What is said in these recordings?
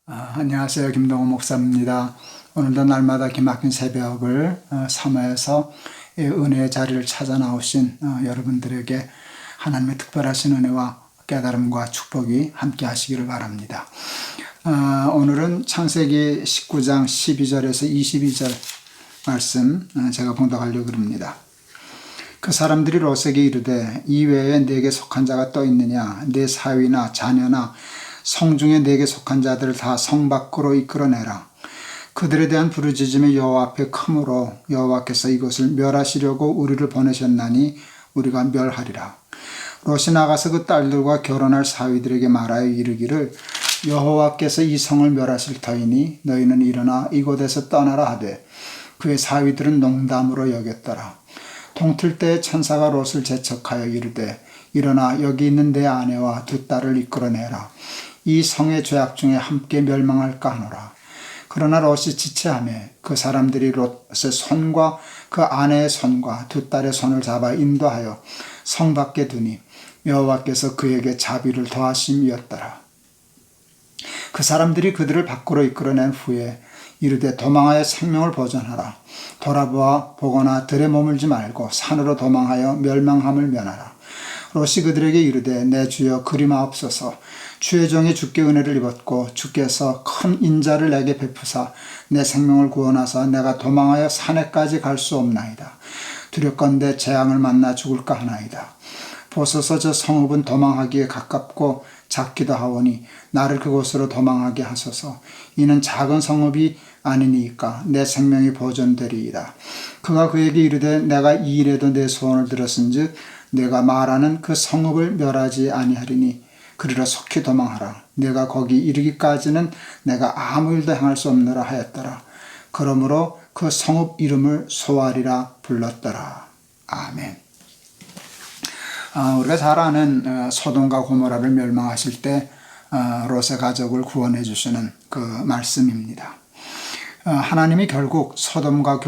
안녕하세요. 김동호 목사입니다. 오늘도 날마다 기막힌 새벽을 삼아서 은혜의 자리를 찾아 나오신 여러분들에게 하나님의 특별하신 은혜와 깨달음과 축복이 함께 하시기를 바랍니다. 오늘은 창세기 19장 12절에서 22절 말씀 제가 봉독하려고 합니다. 그 사람들이 롯에게 이르되 이외에 네게 속한 자가 또 있느냐? 네 사위나 자녀나 성중에 네게 속한 자들을 다 성 밖으로 이끌어내라. 그들에 대한 부르짖음이 여호와 앞에 크므로 여호와께서 이것을 멸하시려고 우리를 보내셨나니 우리가 멸하리라. 롯이 나가서 그 딸들과 결혼할 사위들에게 말하여 이르기를 여호와께서 이 성을 멸하실 터이니 너희는 일어나 이곳에서 떠나라 하되 그의 사위들은 농담으로 여겼더라. 동틀 때에 천사가 롯을 재촉하여 이르되 일어나 여기 있는 내 아내와 두 딸을 이끌어내라. 이 성의 죄악 중에 함께 멸망할까 하노라. 그러나 롯이 지체하며 그 사람들이 롯의 손과 그 아내의 손과 두 딸의 손을 잡아 인도하여 성 밖에 두니 여호와께서 그에게 자비를 더하심이었더라. 그 사람들이 그들을 밖으로 이끌어낸 후에 이르되 도망하여 생명을 보존하라. 돌아보아 보거나 들에 머물지 말고 산으로 도망하여 멸망함을 면하라. 롯이 그들에게 이르되 내 주여 그리마옵소서. 주의 종이 주께 은혜를 입었고 주께서 큰 인자를 내게 베푸사 내 생명을 구원하사 내가 도망하여 산에까지 갈 수 없나이다. 두렵건대 재앙을 만나 죽을까 하나이다. 보소서 저 성읍은 도망하기에 가깝고 작기도 하오니 나를 그곳으로 도망하게 하소서. 이는 작은 성읍이 아니니까 내 생명이 보존되리이다. 그가 그에게 이르되 내가 이 일에도 내 소원을 들었은즉 내가 말하는 그 성읍을 멸하지 아니하리니 그리로 속히 도망하라. 내가 거기 이르기까지는 내가 아무 일도 행할 수 없느라 하였더라. 그러므로 그 성읍 이름을 소알이라 불렀더라. 아멘. 우리가 잘 아는 소돔과 고모라를 멸망하실 때 롯의 가족을 구원해 주시는 그 말씀입니다. 하나님이 결국 소돔과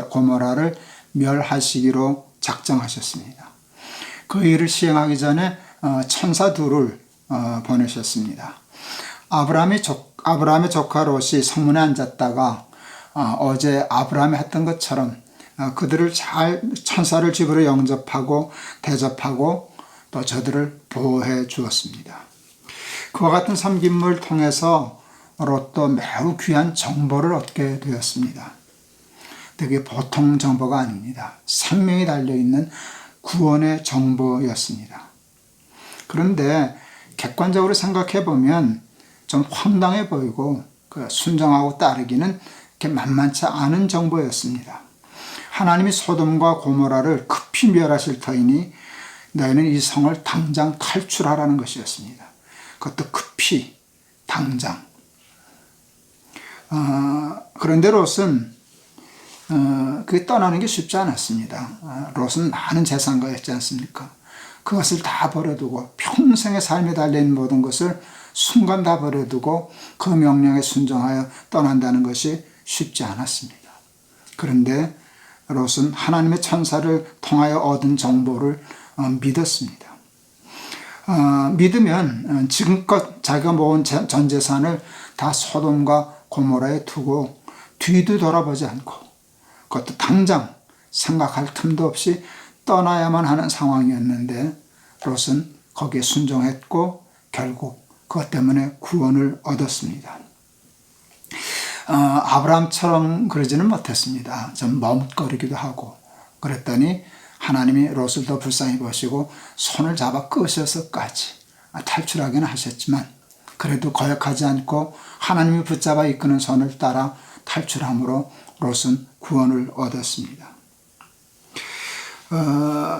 고모라를 멸하시기로 작정하셨습니다. 그 일을 시행하기 전에 천사 둘을 보내셨습니다. 아브라함의 조카 롯이 성문에 앉았다가 어제 아브라함이 했던 것처럼 그들을 잘 천사를 집으로 영접하고 대접하고 또 저들을 보호해 주었습니다. 그와 같은 섬김을 통해서 롯도 매우 귀한 정보를 얻게 되었습니다. 되게 보통 정보가 아닙니다. 생명이 달려있는 구원의 정보였습니다. 그런데 객관적으로 생각해 보면 좀 황당해 보이고 순종하고 따르기는 그렇게 만만치 않은 정보였습니다. 하나님이 소돔과 고모라를 급히 멸하실 터이니 너희는 이 성을 당장 탈출하라는 것이었습니다. 그것도 급히 당장. 그런데 롯은 그 떠나는 게 쉽지 않았습니다. 롯은 많은 재산가였지 않습니까? 그것을 다 버려두고 평생의 삶에 달린 모든 것을 순간 다 버려두고 그 명령에 순종하여 떠난다는 것이 쉽지 않았습니다. 그런데 롯은 하나님의 천사를 통하여 얻은 정보를 믿었습니다. 믿으면 지금껏 자기가 모은 전 재산을 다 소돔과 고모라에 두고 뒤도 돌아보지 않고 그것도 당장 생각할 틈도 없이 떠나야만 하는 상황이었는데 롯은 거기에 순종했고 결국 그것 때문에 구원을 얻었습니다. 아브라함처럼 그러지는 못했습니다. 좀 머뭇거리기도 하고 그랬더니 하나님이 롯을 더 불쌍히 보시고 손을 잡아 끄셔서까지 탈출하기는 하셨지만 그래도 거역하지 않고 하나님이 붙잡아 이끄는 손을 따라 탈출함으로 롯은 구원을 얻었습니다.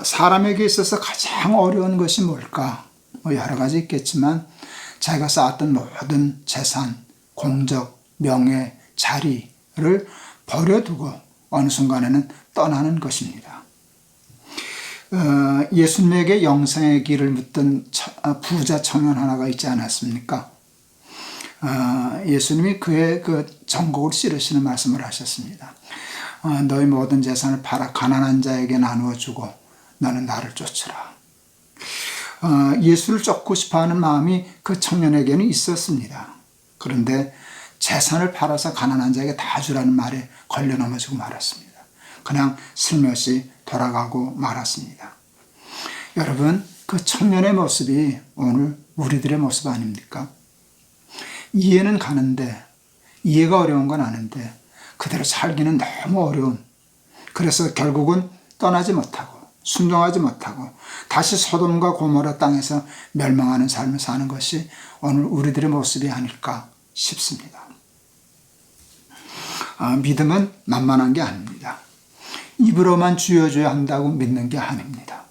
사람에게 있어서 가장 어려운 것이 뭘까? 여러 가지 있겠지만 자기가 쌓았던 모든 재산, 공적, 명예, 자리를 버려두고 어느 순간에는 떠나는 것입니다. 예수님에게 영생의 길을 묻던 부자 청년 하나가 있지 않았습니까? 예수님이 그의 그 전곡을 찌르시는 말씀을 하셨습니다. 너희 모든 재산을 팔아 가난한 자에게 나누어 주고 너는 나를 쫓으라. 예수를 쫓고 싶어하는 마음이 그 청년에게는 있었습니다. 그런데 재산을 팔아서 가난한 자에게 다 주라는 말에 걸려 넘어지고 말았습니다. 그냥 슬며시 돌아가고 말았습니다. 여러분, 그 청년의 모습이 오늘 우리들의 모습 아닙니까? 이해는 가는데, 이해가 어려운 건 아는데 그대로 살기는 너무 어려운, 그래서 결국은 떠나지 못하고 순종하지 못하고 다시 소돔과 고모라 땅에서 멸망하는 삶을 사는 것이 오늘 우리들의 모습이 아닐까 싶습니다. 믿음은 만만한 게 아닙니다. 입으로만 주여줘야 한다고 믿는 게 아닙니다.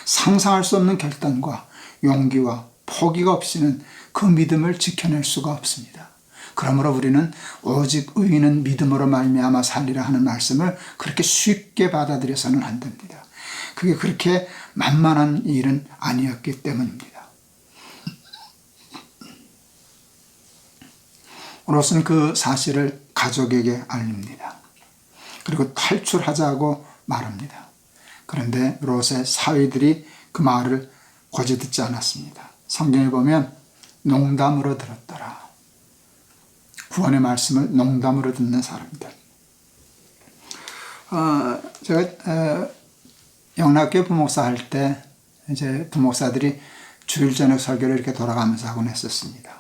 상상할 수 없는 결단과 용기와 포기가 없이는 그 믿음을 지켜낼 수가 없습니다. 그러므로 우리는 오직 의인은 믿음으로 말미암아 살리라 하는 말씀을 그렇게 쉽게 받아들여서는 안 됩니다. 그게 그렇게 만만한 일은 아니었기 때문입니다. 롯은 그 사실을 가족에게 알립니다. 그리고 탈출하자고 말합니다. 그런데 롯의 사위들이 그 말을 고지 듣지 않았습니다. 성경에 보면 농담으로 들었더라. 구원의 말씀을 농담으로 듣는 사람들. 제가 영락교회 부목사 할 때 이제 부목사들이 주일 저녁 설교를 이렇게 돌아가면서 하곤 했었습니다.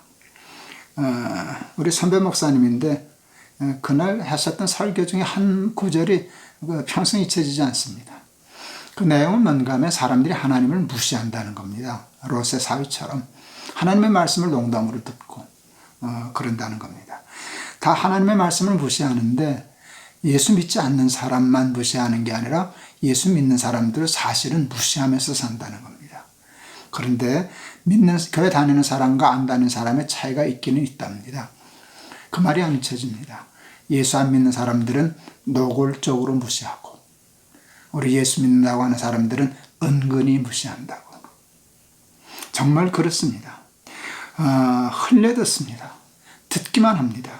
우리 선배 목사님인데 그날 하셨던 설교 중에 한 구절이 평생 잊혀지지 않습니다. 그 내용은 뭔가 하면 사람들이 하나님을 무시한다는 겁니다. 롯의 사위처럼 하나님의 말씀을 농담으로 듣고 그런다는 겁니다. 다 하나님의 말씀을 무시하는데 예수 믿지 않는 사람만 무시하는 게 아니라 예수 믿는 사람들을 사실은 무시하면서 산다는 겁니다. 그런데 교회 다니는 사람과 안 다니는 사람의 차이가 있기는 있답니다. 그 말이 안 잊혀집니다. 예수 안 믿는 사람들은 노골적으로 무시하고 우리 예수 믿는다고 하는 사람들은 은근히 무시한다고. 정말 그렇습니다. 흘려듣습니다. 듣기만 합니다.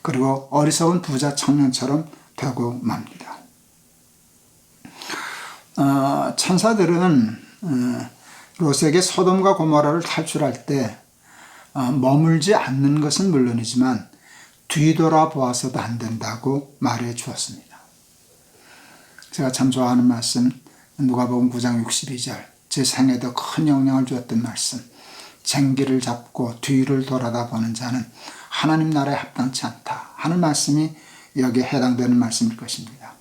그리고 어리석은 부자 청년처럼 되고 맙니다. 천사들은 롯에게 소돔과 고모라를 탈출할 때 머물지 않는 것은 물론이지만 뒤돌아보아서도 안 된다고 말해 주었습니다. 제가 참 좋아하는 말씀, 누가복음 9장 62절, 제 생에도 큰 영향을 주었던 말씀, 쟁기를 잡고 뒤를 돌아다 보는 자는 하나님 나라에 합당치 않다 하는 말씀이 여기에 해당되는 말씀일 것입니다.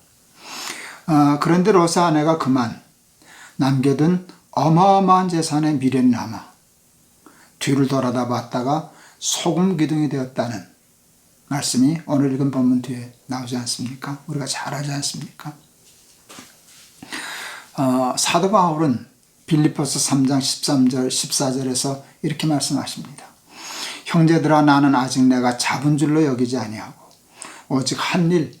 그런데 롯의 아내가 그만 남겨둔 어마어마한 재산의 미련이 남아 뒤를 돌아다 봤다가 소금 기둥이 되었다는 말씀이 오늘 읽은 본문 뒤에 나오지 않습니까? 우리가 잘 알지 않습니까? 사도 바울은 빌립보서 3장 13절 14절에서 이렇게 말씀하십니다. 형제들아, 나는 아직 내가 잡은 줄로 여기지 아니하고 오직 한 일,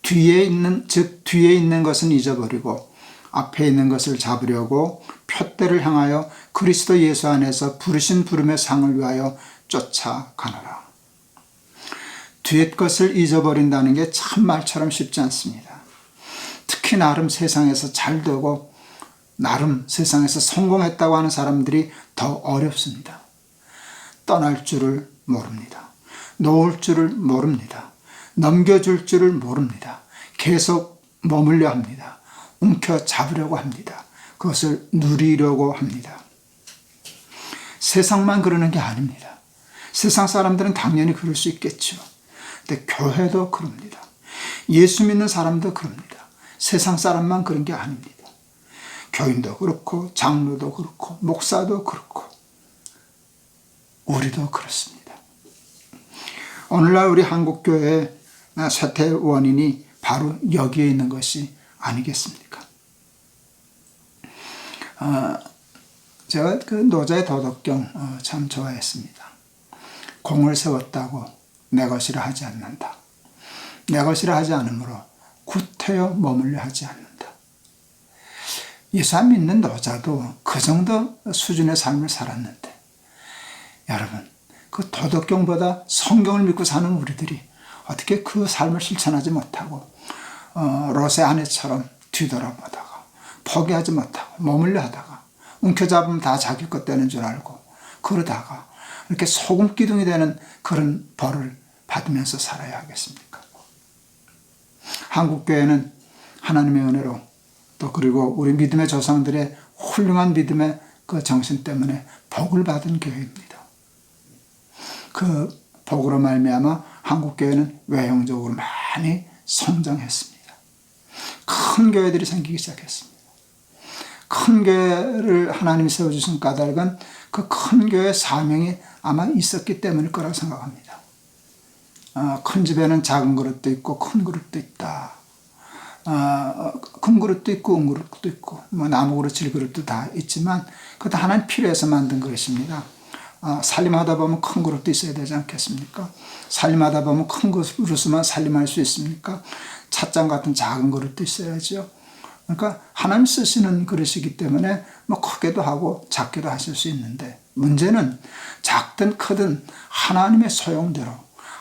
뒤에 있는 것은 잊어버리고 앞에 있는 것을 잡으려고 표대를 향하여 그리스도 예수 안에서 부르신 부름의 상을 위하여 쫓아가노라. 뒤에 것을 잊어버린다는 게 참 말처럼 쉽지 않습니다. 특히 나름 세상에서 잘 되고 나름 세상에서 성공했다고 하는 사람들이 더 어렵습니다. 떠날 줄을 모릅니다. 놓을 줄을 모릅니다. 넘겨줄 줄을 모릅니다. 계속 머물려 합니다. 움켜잡으려고 합니다. 그것을 누리려고 합니다. 세상만 그러는 게 아닙니다. 세상 사람들은 당연히 그럴 수 있겠죠. 근데 교회도 그럽니다. 예수 믿는 사람도 그럽니다. 세상 사람만 그런 게 아닙니다. 교인도 그렇고 장로도 그렇고 목사도 그렇고 우리도 그렇습니다. 오늘날 우리 한국교회의 쇠퇴 원인이 바로 여기에 있는 것이 아니겠습니까? 제가 그 노자의 도덕경 참 좋아했습니다. 공을 세웠다고 내 것이라 하지 않는다. 내 것이라 하지 않으므로 구태여 머물려 하지 않는다. 예수 안 믿는 노자도 그 정도 수준의 삶을 살았는데 여러분, 그 도덕경보다 성경을 믿고 사는 우리들이 어떻게 그 삶을 실천하지 못하고 롯의 아내처럼 뒤돌아보다가 포기하지 못하고 머물려 하다가 움켜잡으면 다 자기 것 되는 줄 알고 그러다가 이렇게 소금 기둥이 되는 그런 벌을 받으면서 살아야 하겠습니까? 한국교회는 하나님의 은혜로 또 그리고 우리 믿음의 조상들의 훌륭한 믿음의 그 정신 때문에 복을 받은 교회입니다. 그 복으로 말미암아 한국교회는 외형적으로 많이 성장했습니다. 큰 교회들이 생기기 시작했습니다. 큰 교회를 하나님이 세워주신 까닭은 그 큰 교회의 사명이 아마 있었기 때문일 거라고 생각합니다. 큰 집에는 작은 그릇도 있고 큰 그릇도 있다. 큰 그릇도 있고 은 그릇도 있고 뭐 나무 그릇, 질 그릇도 다 있지만 그것도 하나님 필요해서 만든 그릇입니다. 살림하다 보면 큰 그릇도 있어야 되지 않겠습니까? 살림하다 보면 큰 그릇으로만 살림할 수 있습니까? 찻잔 같은 작은 그릇도 있어야죠. 그러니까 하나님 쓰시는 그릇이기 때문에 뭐 크게도 하고 작게도 하실 수 있는데 문제는 작든 크든 하나님의 소용대로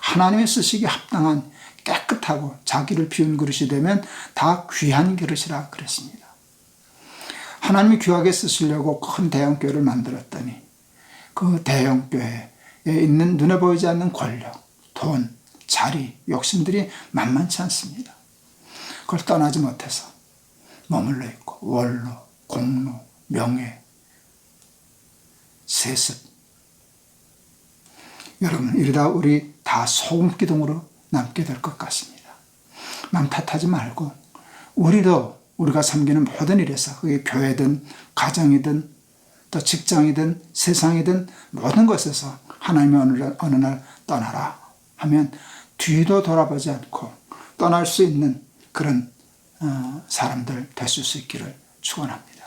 하나님의 쓰시기 합당한 깨끗하고 자기를 비운 그릇이 되면 다 귀한 그릇이라 그랬습니다. 하나님이 귀하게 쓰시려고 큰 대형교회를 만들었더니 그 대형교회에 있는 눈에 보이지 않는 권력, 돈, 자리, 욕심들이 만만치 않습니다. 그걸 떠나지 못해서 머물러 있고 원로, 공로, 명예, 세습. 여러분 이러다 우리 다 소금기둥으로 남게 될 것 같습니다. 남 탓하지 말고 우리도 우리가 섬기는 모든 일에서 그게 교회든 가정이든 또 직장이든 세상이든 모든 것에서 하나님이 어느 날 떠나라 하면 뒤도 돌아보지 않고 떠날 수 있는 그런 사람들 되실 수 있기를 축원합니다.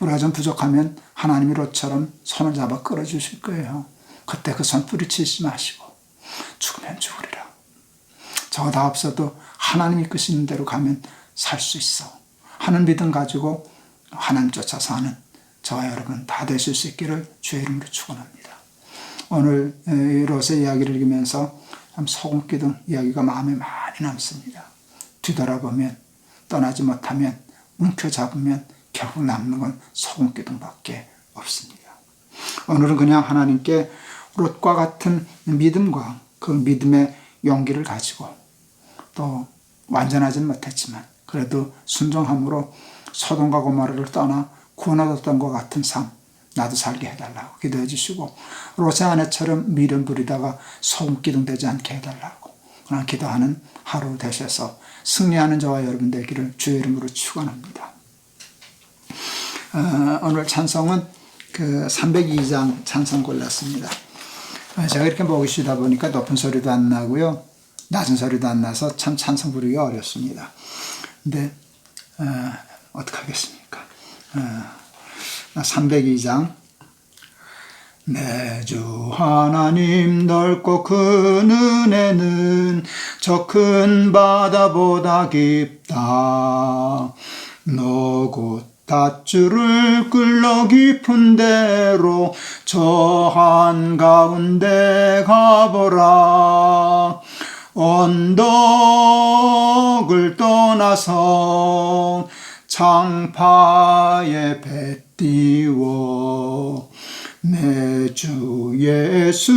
우리가 좀 부족하면 하나님이 롯처럼 손을 잡아 끌어주실 거예요. 그때 그 손 뿌리치지 마시고 죽으면 죽으리라. 저거 다 없어도 하나님이 이끄시는 대로 가면 살 수 있어 하는 믿음 가지고 하나님 쫓아 사는 저와 여러분 다 되실 수 있기를 주의 이름으로 축원합니다. 오늘 롯의 이야기를 읽으면서 참 소금기둥 이야기가 마음에 많이 남습니다. 뒤돌아보면 떠나지 못하면 움켜잡으면 결국 남는 건 소금기둥밖에 없습니다. 오늘은 그냥 하나님께 롯과 같은 믿음과 그 믿음의 용기를 가지고 또 완전하진 못했지만 그래도 순종함으로 소돔과 고모라를 떠나 구원받았던 것 같은 삶 나도 살게 해달라고 기도해 주시고 롯의 아내처럼 미련 부리다가 소금기둥 되지 않게 해달라고 그런 기도하는 하루 되셔서 승리하는 저와 여러분 되기를 주의 이름으로 축원합니다. 오늘 찬송은 그 302장 찬송 골랐습니다. 제가 이렇게 먹이시다 보니까 높은 소리도 안 나고요 낮은 소리도 안 나서 참 찬송 부르기가 어렵습니다. 근데 어떡하겠습니까? 302장 내 주 하나님 넓고 큰 은혜는 저 큰 바다보다 깊다. 너 곧 닷줄을 끌러 깊은 데로 저 한가운데 가보라. 언덕을 떠나서 창파에 배 띄워 내 주 예수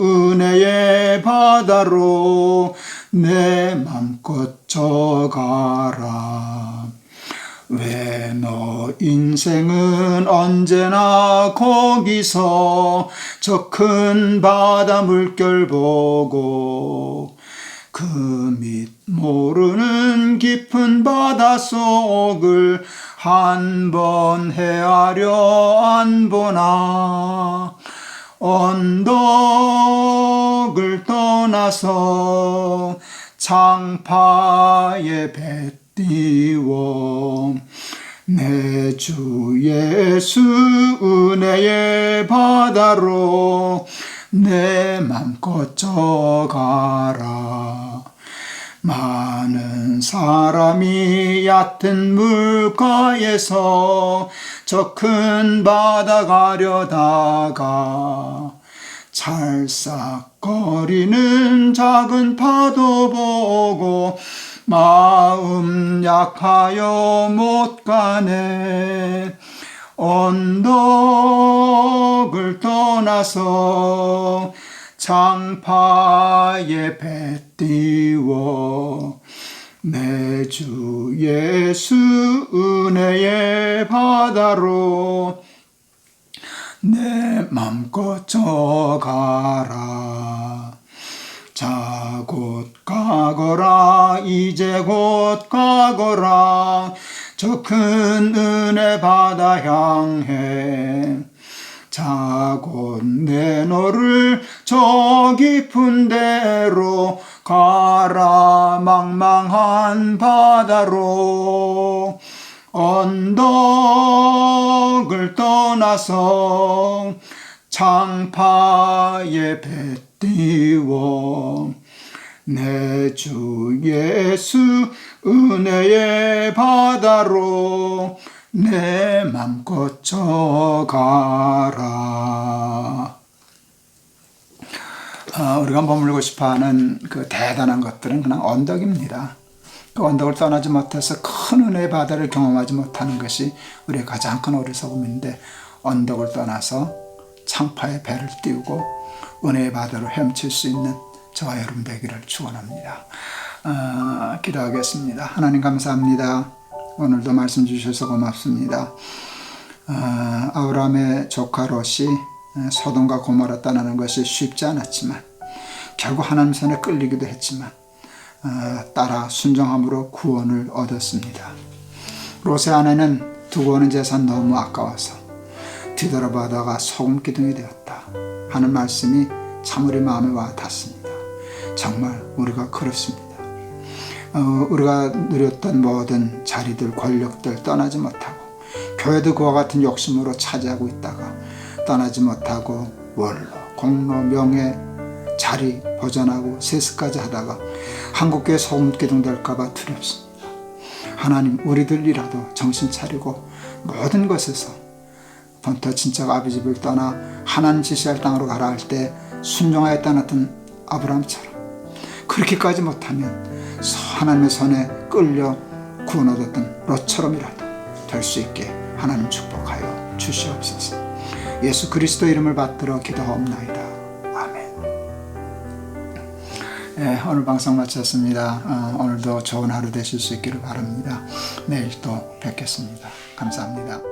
은혜의 바다로 내 맘껏 져가라. 왜 너 인생은 언제나 거기서 저 큰 바다 물결 보고 그 밑 모르는 깊은 바닷속을 한 번 헤아려 안 보나. 언덕을 떠나서 창파에 배 띄워 내 주 예수 은혜의 바다로 내 맘껏 져가라. 많은 사람이 얕은 물가에서 저 큰 바다 가려다가 찰싹거리는 작은 파도 보고 마음 약하여 못 가네. 언덕을 떠나서 장파에 배 띄워 내 주 예수 은혜의 바다로 내 맘껏 져가라. 자 곧 가거라. 이제 곧 가거라. 저 큰 은혜 바다 향해. 자 곧 내 너를 저 깊은 데로 가라. 망망한 바다로 언덕을 떠나서 장파에 배 띄워 내 주 예수 은혜의 바다로 내 맘껏 져가라. 우리가 머물고 싶어하는 그 대단한 것들은 그냥 언덕입니다. 그 언덕을 떠나지 못해서 큰 은혜의 바다를 경험하지 못하는 것이 우리의 가장 큰 어리석음인데, 언덕을 떠나서 창파의 배를 띄우고 은혜의 바다로 헤엄칠 수 있는 저와 여러분 되기를 축원합니다. 기도하겠습니다. 하나님 감사합니다. 오늘도 말씀 주셔서 고맙습니다. 아브라함의 조카 롯이 소돔과 고모라 떠나는 것이 쉽지 않았지만 결국 하나님 손에 끌리기도 했지만 따라 순종함으로 구원을 얻었습니다. 롯의 아내는 두고 오는 재산 너무 아까워서 뒤돌아보다가 소금 기둥이 되었다 하는 말씀이 참 우리 마음에 와 닿습니다. 정말 우리가 그렇습니다. 우리가 누렸던 모든 자리들, 권력들 떠나지 못하고, 교회도 그와 같은 욕심으로 차지하고 있다가 떠나지 못하고 원로, 공로, 명예, 자리 보전하고 세습까지 하다가 한국교회 소금기둥 될까봐 두렵습니다. 하나님, 우리들이라도 정신 차리고 모든 것에서 본토 친척 아비 집을 떠나 하나님 지시할 땅으로 가라 할 때 순종하여 떠났던 아브라함처럼 그렇게까지 못하면 하나님의 손에 끌려 구원 얻었던 롯처럼이라도 될 수 있게 하나님 축복하여 주시옵소서. 예수 그리스도 이름을 받들어 기도하옵나이다. 아멘. 오늘 방송 마쳤습니다. 오늘도 좋은 하루 되실 수 있기를 바랍니다. 내일 또 뵙겠습니다. 감사합니다.